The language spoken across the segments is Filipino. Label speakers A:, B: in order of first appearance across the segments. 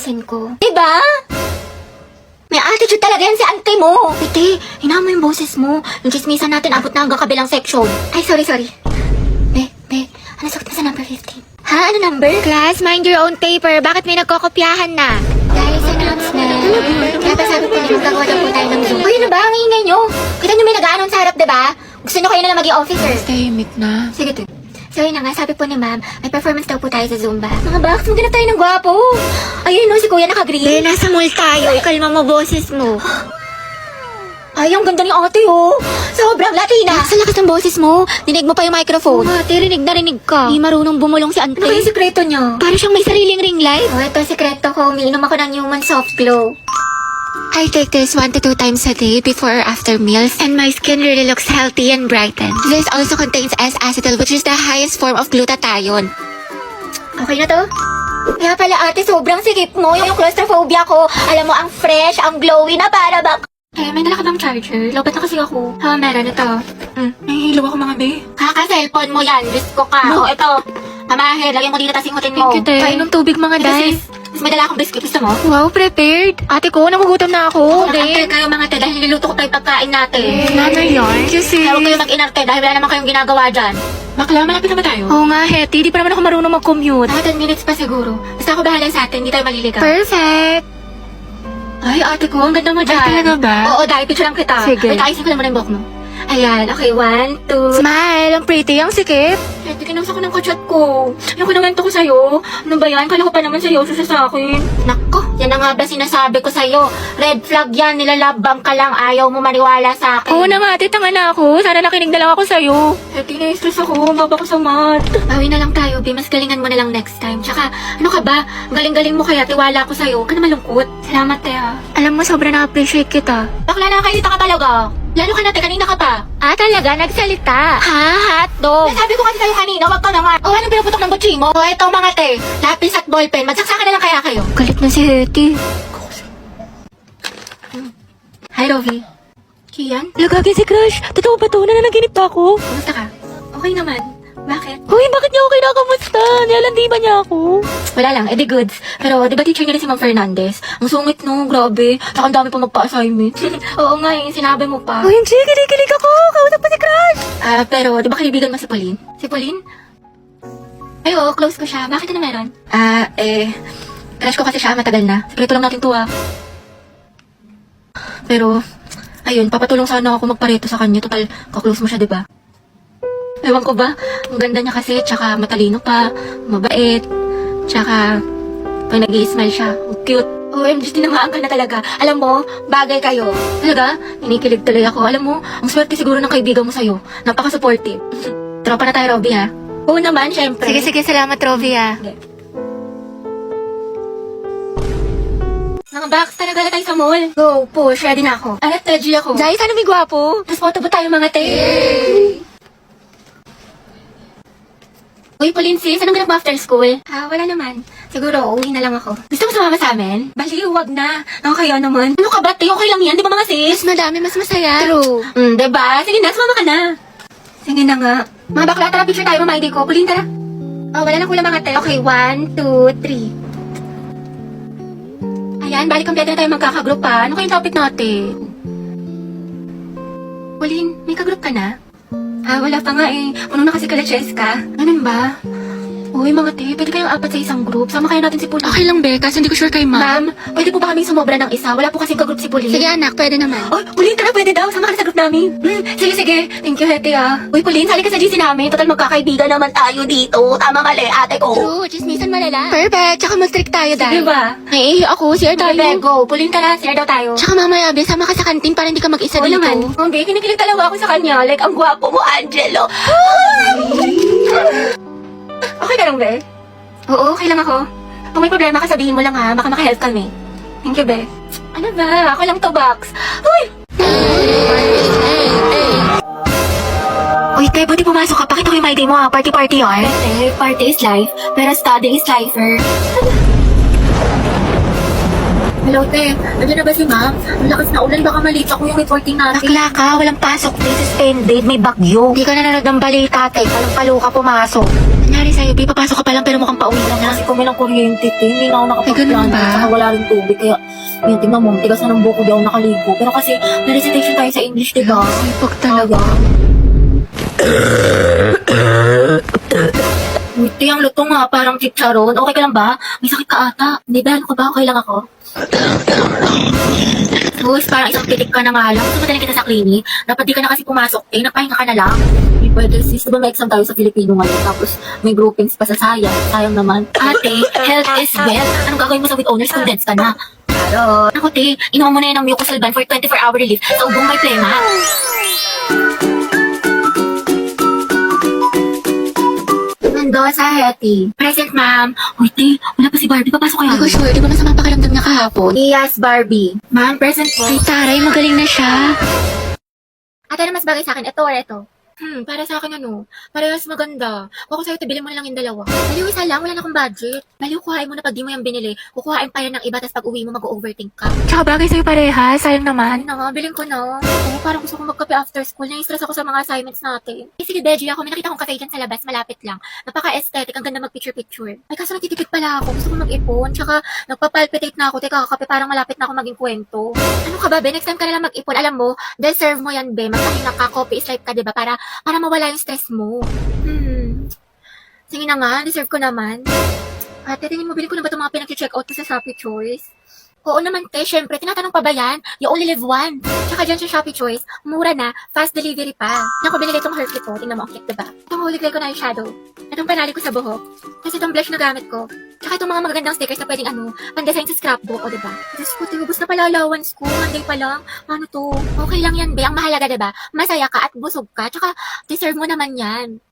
A: napapansin ko. Diba? May attitude talaga yan si auntie mo. Ate, hinaan mo yung boses mo. Yung chismisan natin abot na hanggang kabilang section. Ay, sorry. Be, ano sakit mo sa number 15? Ha? Ano number? Class, mind your own paper. Bakit may nagkokopyahan na? Dahil sa naps na. Kaya pa sabi ko na magkagawa na po tayo ng Zoom. Uy, ano ba? Ang ingay nyo. Kita nyo may nag-aanon sa harap, diba? Gusto nyo kayo na lang maging officer.
B: Tahimik na.
A: Sige, to. So yun na nga, sabi po ni ma'am, may performance daw po tayo sa Zumba. Mga box, maghanap tayo ng gwapo. Ayun no, si kuya naka-green. Nasa mall tayo, ikalma mo boses mo. Ay, ang ganda ni ate oh. Sobrang Latina. Sa lakas ng boses mo, dinig mo pa yung microphone. Oh, ate, rinig na rinig ka. Di marunong bumulong si ante. Ano kaya sikreto niya? Para siyang may sariling ring light. Oh, ito sikreto ko, umiinom ako ng human soft glow. I take this 1 to 2 times a day before or after meals and my skin really looks healthy and brightened. This also contains S-acetyl which is the highest form of glutathione. Okay na to? Kaya pala ate, sobrang sikip mo. Yung claustrophobia ko. Alam mo, ang fresh, ang glowy na para bang... Eh, may dala ka bang charger? Lobat na kasi ako. Ha, meron ito.
B: Nahihilaw ako mga be.
A: Kaka-cellphone mo yan. Disco ka. O, ito. Mamahe, lagyan mo dito tas ingutin mo.
B: Thank you, te. Painom tubig mga day.
A: Mas may dala akong biscuit. Gusto mo?
B: Wow, prepared. Ate ko, nagugutom na ako.
A: Nag-antay kayo mga te dahil niluto ko pa yung pagkain natin.
B: Nanay yan. Kasi...
A: Huwag kayo mag-inarte dahil wala naman kayong ginagawa dyan.
B: Bakla, malapit na ba tayo? Oo nga, Hetty. Di pa naman ako marunong mag-commute.
A: Mga 10 minutes pa siguro. Basta ako bahala sa atin. Hindi tayo maliligaw.
B: Perfect.
A: Ay, ate ko, ang ganda mo dyan.
B: Ay, talaga ba?
A: Oo, dahil picture lang kita.
B: Sige.
A: Wait, ayusin ko lang muna yung buhok mo. Ayan, okay, 1, 2...
B: Smile, ang pretty, ang sikip.
A: Ate, kinausa ko ng kachat ko. Yung kinawento ko sa'yo. Ano ba yan? Kala ko pa naman sa'yo, susa sa akin. Nako, yan na nga ba sinasabi ko sa'yo. Red flag yan, nilalabang ka lang. Ayaw mo maniwala sa akin.
B: Oo na nga, ate, tanga na ako. Sana nakinig na lang ako sa'yo.
A: Ate, na-stress ako. Baba ko sa mat. Bawi na lang tayo, Bi. Mas galingan mo na lang next time. Tsaka, ano ka ba? Ang galing-galing mo kaya. Tiwala ko sa'yo. Ka na malungkot. Salamat, Tea.
B: Alam mo, sobra na-appreciate kita.
A: Bakla na kayo, ka talaga. Lalo ka natin, kanina ka pa.
B: Ah, talaga? Nagsalita?
A: Ha? Hotdog? Sabi ko kasi sa'yo kanina, wag ka naman. O, anong pinuputok ng butsi mo? O, eto mga te. Lapis at ballpen. Magsaksakan na lang kaya kayo.
B: Galit na si Hetty.
A: Hi, Rovi. Kian?
B: Lagagi si Crush. Totoo ba to? Nananaginip ba ako?
A: Kumusta ka? Okay naman. Bakit?
B: Uy, bakit niya ako kinakamusta? Nilalandi ba niya ako?
A: Wala lang, edi goods. Pero, di ba teacher niya rin si Ma'am Fernandez? Ang sungit no, grabe. Saka ang dami pa magpa-assignment. Oo nga, yung sinabi mo pa.
B: Uy, G, kilig ako. Kausap pa si Crush.
A: Pero, di ba kaibigan mo si Pauline? Si Pauline? Ay, oo, close ko siya. Bakit ano meron? Crush ko kasi siya, matagal na. Sikreto lang natin to Pero, ayun, papatulong sana ako magpareto sa kanya. Total, kaklose mo siya, di ba? Ewan ko ba, ang ganda niya kasi, tsaka matalino pa, mabait, tsaka pag nag-i-smile siya, ang cute. OMG, tinamaan ka na talaga. Alam mo, bagay kayo. Talaga, inikilig tuloy ako. Alam mo, ang swerte siguro ng kaibigan mo sa'yo. Napaka-supportive. Tropa na tayo, Robby, ha? Oo naman, syempre.
B: Sige, salamat, Rovi, ah.
A: Mga box, talaga na tayo sa mall. Go, push, ready na ako. Alat, ready ako.
B: Jai, sana may gwapo.
A: Tapos photo ba tayo mga te? Uy, Pauline sis, anong ganap mo after school? Wala naman. Siguro, uwi na lang ako. Gusto mo sumama sa amin? Bali, huwag na. Nakakaya naman. Ano ka ba, te? Okay lang yan, di ba mga sis?
B: Mas madami, mas masaya.
A: True. Diba? Sige na, sumama ka na. Sige na nga. Mga bakla, tara, picture tayo, mama ID ko. Pauline, tara. Oh, wala na kulang mga te. Okay, 1, 2, 3. Ayan, bali kompleto na tayo magkakagroup pa. Ano kayong topic natin? Pauline, may kagroup ka na? Wala pa nga eh. Unong na kasi kala Cheska. Ganun ba? Uy, mga te, pwede kayong apat sa isang group. Sama kaya natin si Pauline.
B: Okay lang, Be, kasi hindi ko sure kay
A: Ma'am, pwede po ba kaming sumobra ng isa? Wala po kasing kagroup si Pauline.
B: Sige, anak, pwede naman.
A: Oh, Pauline, tara, pwede daw. Sama ka na sa group namin. Sige. Thank you, Hete, Uy, Pauline, sali ka sa GC namin. Total, magkakaibigan naman tayo dito. Tama mali, ate ko.
B: True, chismisan malala. Perfect, tsaka mag-strict tayo, Dai.
A: Diba?
B: Naiihi ako, share tayo.
A: Sige, go. Pauline, tara, share daw tayo.
B: Tsaka mamaya, Be, sama ka sa kantin para hindi ka mag-isa
A: Oo
B: dito.
A: naman. Be, kinikilig talaga ako sa kanya. Like, ang gwapo mo, Angelo. Okay ka lang, Be? Oo, okay lang ako. Kung may problema ka, sabihin mo lang ha. Baka makahelp kami. Thank you, Be. Ano ba? Ako lang to, Box. Uy! Uy, te, buti pumasok ka. Pakita ko yung ID mo ha. Party, yar. Te, party is life, pero study is lifer. Hello, te. Nandiyan na ba si ma'am? Ang lakas na ulan. Baka malita ko yung reporting natin. Bakla ka. Walang pasok. This suspended. May bagyo. Hindi ka nanonood ng balita, te. Palang-palo ka pumasok.
B: Nangyari sa'yo, Bi, papasok ka pa lang pero mukhang pauwi lang na.
C: Kasi kami ng kuryente, te. Hindi na ako
B: Ay,
C: nakapagplano.
B: ganun ba?
C: Saka wala rin tubig. Kaya, yun, tingnan mo, tigas na ng buko, di ako nakaligo. Pero kasi, na-recitation tayo sa English, di ba?
B: Sipag talaga.
C: Buti ang luto nga, parang chicharon. Okay ka lang ba? May sakit ka ata. Hindi ba? Ano ka ba? Okay lang ako? Sus, parang isang titik ka na nga lang. Gusto mo talaga kita sa clinic? Dapat di ka na kasi pumasok. Nagpahinga ka na lang. Hindi pwede sis. Diba may exam tayo sa Filipino ngayon? Tapos may groupings pa sa science. Sayang naman. Ate, health is wealth. Anong gagawin mo sa with honor students ka na? Claro. Ako te, inuha mo na yun ng mucosolvan for 24-hour relief sa ubong may plema. Mendoza, Hetty. Present, ma'am. Uy, te, wala pa si Barbie. Papasok
B: Hindi ko
C: kaya.
B: sure, di ba masama pakiramdam niya kahapon?
C: Yes, Barbie. Ma'am, present po.
B: Ay, taray, magaling na siya.
A: Ate, na mas bagay sa akin, ito or ito?
C: Para sa akin ano, parehas maganda. Kung ako sa'yo, te, bilhin mo na lang yung dalawa.
A: Baliw isa lang, wala na akong budget.
C: Baliw, kuhain mo na pag di mo yung binili. Kukuhain pa yan ng iba, tapos pag uwi mo, mag-overthink ka.
B: Tsaka bagay sa'yo pareha, sayang naman.
C: Ano nga, bilhin ko na. Oo, parang gusto ko magkape after school. Nai-stress ako sa mga assignments natin. Eh, sige, Beji, ako. May nakita kong cafe dyan sa labas, malapit lang. Napaka-aesthetic, ang ganda mag-picture-picture. Ay, kaso nagtitipid pala ako. Gusto ko mag-ipon. Tsaka, nagpapalpitate na ako. Teka, kakape, parang malapit na ako maging kwento. Ano ka ba, Be? Next time ka na lang mag-ipon. Alam mo, deserve mo yan, Be. Magpahinga ka, coffee is life ka, diba? Para mawala yung stress mo. Sige na nga, deserve ko naman. Ate, tingin mo, bilhin ko na ba itong mga pinag-check out ko sa Shopee Choice? Oo naman, te. Syempre, tinatanong pa ba yan? You only live one. Tsaka dyan sa Shopee Choice, mura na, fast delivery pa. Naku, binili itong hair kit ko. Tingnan mo, ang cute, diba? Itong holy grail ko na yung shadow. Itong panali ko sa buhok. Kasi itong blush na gamit ko. Tsaka itong mga magagandang stickers na pwedeng pandesign sa scrapbook, o diba? Diyos ko, tubos na pala allowance ko. Monday pa lang. Ano to? Okay lang yan, be. Ang mahalaga, diba? Masaya ka at busog ka. Tsaka, deserve mo naman yan.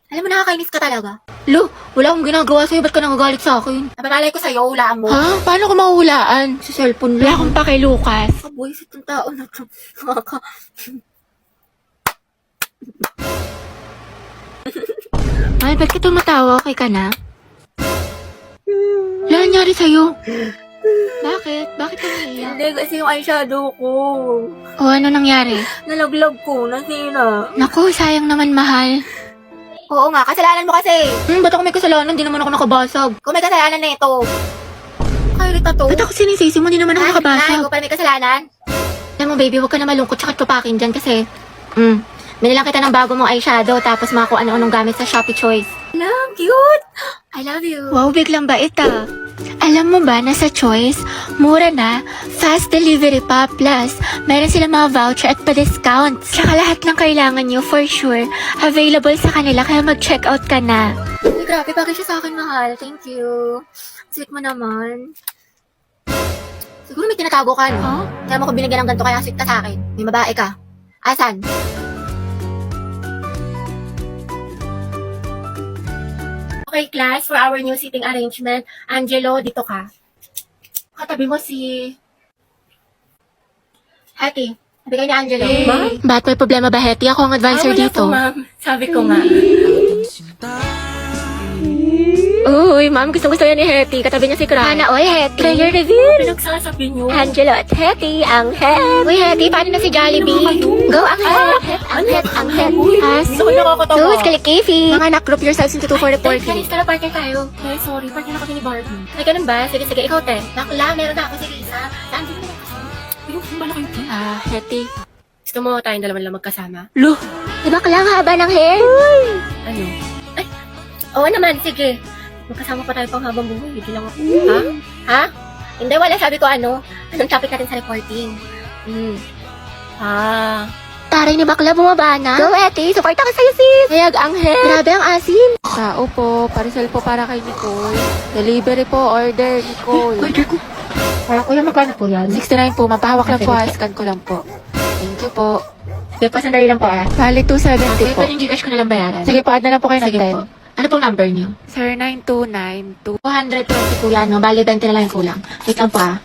C: Alam mo, nakakainis ka talaga.
B: Lo, wala akong ginagawa sa'yo, ba't ka nagagalit sa akin?
C: Nababalay ko sa'yo, hulaan mo.
B: Ha? Paano ko mahuhulaan?
C: Sa cellphone
B: Wala
C: lang.
B: akong pake, Lucas.
C: Kabuisit ng tao na to.
B: Ay, ba't ka tumatawa? Okay ka na? Wala nangyari sa'yo. Bakit? Bakit ka naiyak?
C: Hindi, kasi yung eyeshadow ko.
B: O ano nangyari?
C: Nalaglag ko, nasira.
B: Naku, sayang naman mahal.
C: Oo nga, kasalanan mo kasi.
B: Ba't ako may kasalanan? Hindi naman ako nakabasag.
C: Kung may kasalanan na ito. Kairita to.
B: Ba't ako sinisisi mo? Hindi naman ako
C: Ay,
B: nakabasag.
C: ikaw pala may kasalanan.
B: Alam mo, baby, huwag ka na malungkot tsaka tupakin dyan kasi, binilang kita ng bago mong eyeshadow tapos mga kung ano-anong gamit sa Shopee Choice.
C: Lang, cute. I love you.
B: Wow, biglang bait ah. Alam mo ba na sa Choice, mura na, fast delivery pa, plus meron silang mga voucher at pa-discounts. Tsaka lahat ng kailangan nyo, for sure, available sa kanila kaya mag-check out ka na.
C: Ay, grabe, bagay siya sa akin, mahal. Thank you. Sweet mo naman. Siguro may tinatago ka, no?
B: Huh?
C: Kaya mo ko binigyan ng ganito kaya sweet ka sa akin. May babae ka. Asan? Okay, class, for our new seating arrangement, Angelo, dito ka. Katabi mo si... Hattie. Sabi ni Angelo.
B: Hey. Ba't may problema ba, Hetty? Ako ang advisor
C: wala
B: dito.
C: po, ma'am. Sabi ko nga.
B: Uy, ma'am, gustong-gusto yan ni Hetty. Katabi niya si Cry.
A: Hana, oy, Hetty.
B: Prayer reveal.
C: Pinagsasabi niyo.
B: Angelo at Hetty, ang head.
A: Uy, Hetty, paano na si Jollibee? Go, ang het, ang het, ang het.
B: As,
C: Gusto ko nakakatawa.
A: Sus, kalikifi.
B: mga anak, group yourselves into 2 for reporting.
C: Kanis ka na partner tayo. Eh, sorry, partner na kami ni Barbie. Ay, ganun ba? Sige, sige, ikaw, te. Bakla, meron na ako si Lisa. Saan din naman kasi? Ayun, kung bala kayo, te.
B: Hetty.
C: Gusto mo tayong dalawa lang magkasama?
B: Lo,
A: Diba kailang haba ng hair?
C: Ano? Ay, oo naman, sige. Magkasama pa tayo pang habang buhay. Hindi lang ako. Ha? Ha? Hindi, wala. Sabi ko ano? Anong topic natin sa reporting?
A: Taray ni bakla, bumaba na. Go, Hetty, supporta ka sa'yo, sis.
B: hayag ang head.
A: Grabe ang asim.
B: Tao po, parcel po para kay Nicole. Delivery po, order, Nicole.
C: Order ko. Para kuya, magkano po yan?
B: 69 po, mapahawak lang po, scan ko lang po. Thank you po.
C: Sige, pasandali lang po ah.
B: Bali 270 po.
C: Pwede yung Gcash ko na lang bayaran.
B: Sige po, add na lang po kayo ng
C: Sige po.
B: 10.
C: Ano pong number niyo?
B: Sir, 9292.
C: 220 kuya, no? Bali, 20 na lang yung kulang. Wait lang po ah.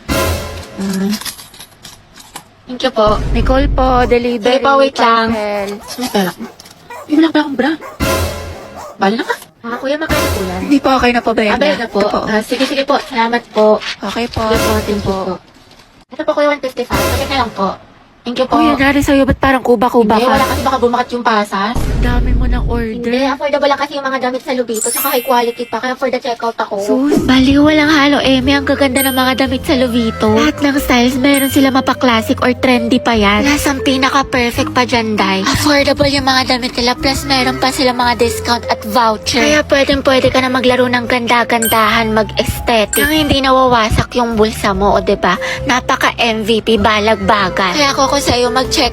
C: Thank you po.
B: Nicole po, delivery.
C: Sige po, wait lang.
B: parcel.
C: May pera ko. May wala pa akong bra. Bali na ka. Kuya, magkano po yan?
B: Hindi po, okay na po ba yan?
C: Bayad na po.
B: Ito
C: Sige, sige po. Salamat po.
B: Okay po.
C: Sige po, thank you po. Ito po kuya, 155. Sakit na lang po. Thank you po.
B: Kuya, nari sa'yo, ba't parang kuba-kuba
C: Hindi,
B: ka?
C: wala kasi baka bumakat yung pasas.
B: Dami mo ng
A: Hindi,
B: order.
A: affordable lang kasi yung mga damit sa Lubito, saka high quality pa, kaya for the checkout ako.
B: Sus, baliw, walang halo, Eme. Ang gaganda ng mga damit sa Lovito. Lahat ng styles, meron sila mapa-classic or trendy pa yan. Plus, ang pinaka-perfect pa dyan, Day. Affordable yung mga damit nila, plus meron pa sila mga discount at voucher. Kaya pwede ka na maglaro ng ganda-gandahan, mag-aesthetic. Nang hindi nawawasak yung bulsa mo, o diba? Napaka-MVP, balag-bagan. Kaya ako sa'yo, mag-check